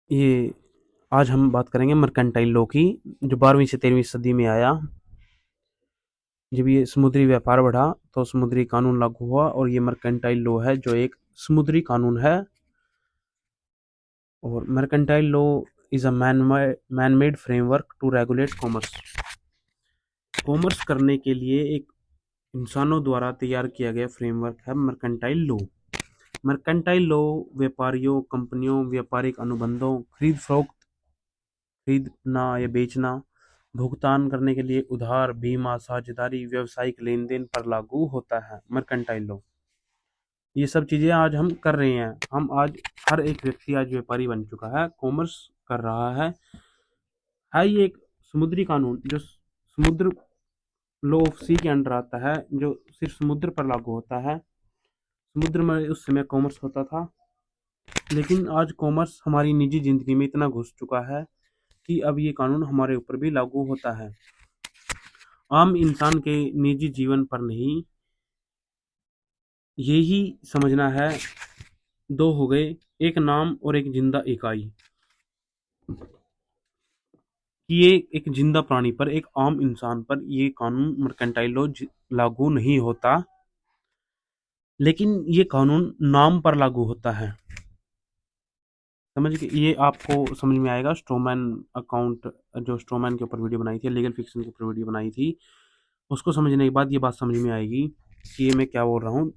ये आज हम बात करेंगे मर्केंटाइल लॉ की, जो 12वीं से 13वीं सदी में आया। जब ये समुद्री व्यापार बढ़ा तो समुद्री कानून लागू हुआ और ये मर्केंटाइल लॉ है जो एक समुद्री कानून है। और mercantile law is a man made framework to regulate commerce. Commerce करने के लिए एक इंसानों द्वारा तैयार किया गया फ्रेमवर्क है मर्केंटाइल लॉ। मर्केंटाइल लॉ व्यापारियों, कंपनियों, व्यापारिक अनुबंधों, खरीद फरोख्त, खरीदना या बेचना, भुगतान करने के लिए उधार, बीमा, साझेदारी, व्यावसायिक लेन-देन पर लागू होता है मर्केंटाइल लॉ। ये सब चीज़ें आज हम कर रहे हैं। हम आज हर एक व्यक्ति आज व्यापारी बन चुका है, कॉमर्स कर रहा है। ये एक समुद्री कानून जो समुद्र लॉ ऑफ सी के अंडर आता है, जो सिर्फ समुद्र पर लागू होता है। समुद्र में उस समय कॉमर्स होता था, लेकिन आज कॉमर्स हमारी निजी ज़िंदगी में इतना घुस चुका है कि अब ये कानून हमारे ऊपर भी लागू होता है। आम इंसान के निजी जीवन पर नहीं। यही समझना है, दो हो गए, एक नाम और एक जिंदा इकाई। कि ये एक जिंदा प्राणी पर, एक आम इंसान पर ये कानून मर्केंटाइल लॉ लागू नहीं होता, लेकिन ये कानून नाम पर लागू होता है। समझ के ये आपको समझ में आएगा। स्ट्रोमैन अकाउंट, जो स्ट्रोमैन के ऊपर वीडियो बनाई थी, लीगल फिक्शन के ऊपर वीडियो बनाई थी, उसको समझने के बाद ये बात समझ में आएगी कि ये मैं क्या बोल रहा हूँ,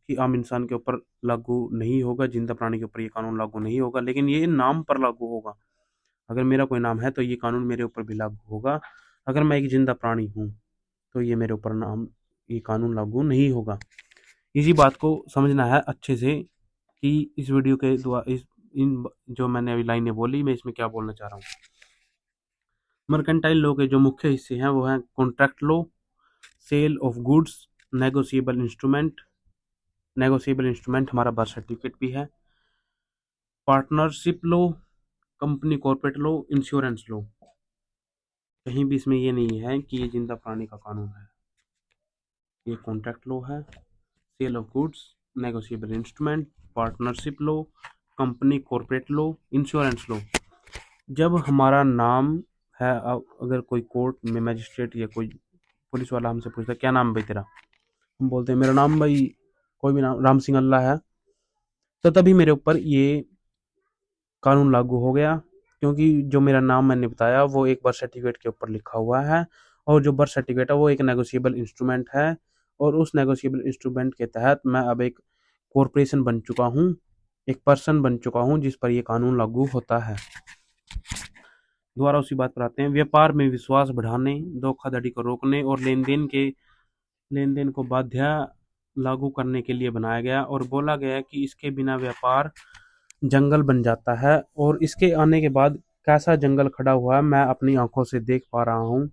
कि आम इंसान के ऊपर लागू नहीं होगा, जिंदा प्राणी के ऊपर ये कानून लागू नहीं होगा, लेकिन ये नाम पर लागू होगा। अगर मेरा कोई नाम है तो ये कानून मेरे ऊपर भी लागू होगा। अगर मैं एक जिंदा प्राणी हूँ तो ये मेरे ऊपर ये कानून लागू नहीं होगा। इसी बात को समझना है अच्छे से कि इस वीडियो के द्वारा इन जो मैंने अभी लाइनें बोली, मैं इसमें क्या बोलना चाह रहा हूँ। मर्केंटाइल लॉ के जो मुख्य हिस्से हैं वो हैं contract law, sale of goods, negotiable instrument. Negotiable instrument हमारा बर्थ सर्टिफिकेट भी है। Partnership law, company corporate law, insurance law. कहीं भी इसमें ये नहीं है कि ये जिंदा प्राणी का कानून है। ये कॉन्ट्रैक्ट लॉ है, sale of goods, negotiable instrument, partnership law, company corporate law, insurance law. जब हमारा नाम है, अगर कोई कोर्ट में मजिस्ट्रेट या कोई पुलिस वाला हमसे पूछता है क्या नाम है भाई तेरा, हम बोलते हैं मेरा नाम भाई कोई भी नाम राम सिंह अल्लाह है, तो तभी मेरे ऊपर ये कानून लागू हो गया। क्योंकि जो मेरा नाम मैंने बताया वो एक बर्थ सर्टिफिकेट के ऊपर लिखा हुआ है, और जो बर्थ सर्टिफिकेट है वो एक नेगोशिएबल इंस्ट्रूमेंट है, और उस नेगोशिएबल इंस्ट्रूमेंट के तहत मैं अब एक कॉरपोरेशन बन चुका हूँ, एक पर्सन बन चुका हूँ जिस पर यह कानून लागू होता है। दोबारा उसी बात पर आते हैं। व्यापार में विश्वास बढ़ाने, धोखाधड़ी को रोकने और लेन देन को बाध्य लागू करने के लिए बनाया गया, और बोला गया कि इसके बिना व्यापार जंगल बन जाता है। और इसके आने के बाद कैसा जंगल खड़ा हुआ है मैं अपनी आंखों से देख पा रहा हूँ।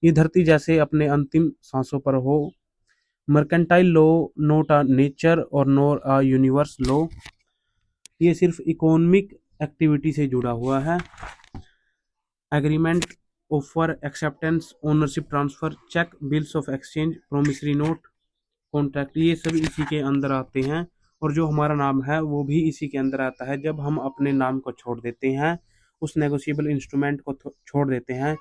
ये धरती जैसे अपने अंतिम सांसों पर हो। Mercantile law not a nature और नॉर अ यूनिवर्स लॉ। ये सिर्फ इकोनॉमिक एक्टिविटी से जुड़ा हुआ है। Agreement, offer, acceptance, ownership transfer, cheque, bills of exchange, promissory note, contract, ये सब इसी के अंदर आते हैं। और जो हमारा नाम है वो भी इसी के अंदर आता है। जब हम अपने नाम को छोड़ देते हैं, उस नेगोशिएबल इंस्ट्रूमेंट को छोड़ देते हैं,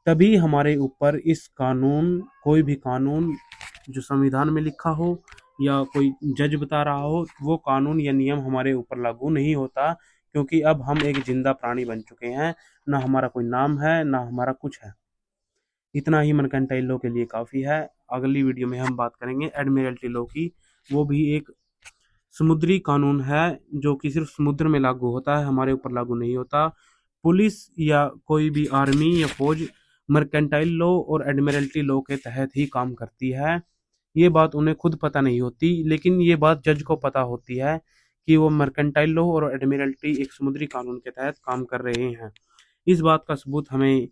तभी हमारे ऊपर इस कानून, कोई भी कानून जो संविधान में लिखा हो या कोई जज बता रहा हो, वो कानून या नियम हमारे ऊपर लागू नहीं होता। क्योंकि अब हम एक जिंदा प्राणी बन चुके हैं, ना हमारा कोई नाम है ना हमारा कुछ है। इतना ही मर्केंटाइल लॉ के लिए काफ़ी है। अगली वीडियो में हम बात करेंगे एडमिरल्टी लॉ की। वो भी एक समुद्री कानून है जो कि सिर्फ समुद्र में लागू होता है, हमारे ऊपर लागू नहीं होता। पुलिस या कोई भी आर्मी या फौज मर्केंटाइल लॉ और एडमिरल्टी लॉ के तहत ही काम करती है। ये बात उन्हें खुद पता नहीं होती, लेकिन ये बात जज को पता होती है कि वो मर्केंटाइल लॉ और एडमिरल्टी एक समुद्री कानून के तहत काम कर रहे हैं। इस बात का सबूत हमें,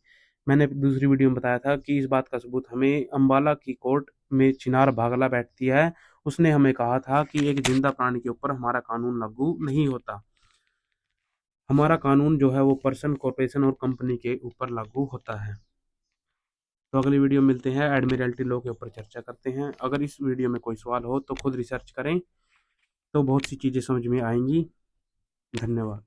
मैंने दूसरी वीडियो में बताया था कि इस बात का सबूत हमें अम्बाला की कोर्ट में चिनार भागला बैठती है। उसने हमें कहा था कि एक जिंदा प्राणी के ऊपर हमारा कानून लागू नहीं होता। हमारा कानून जो है वो पर्सन, कॉर्पोरेशन और कंपनी के ऊपर लागू होता है। तो अगली वीडियो मिलते हैं, एडमिरल्टी लॉ के ऊपर चर्चा करते हैं। अगर इस वीडियो में कोई सवाल हो तो खुद रिसर्च करें, तो बहुत सी चीज़ें समझ में आएंगी। धन्यवाद।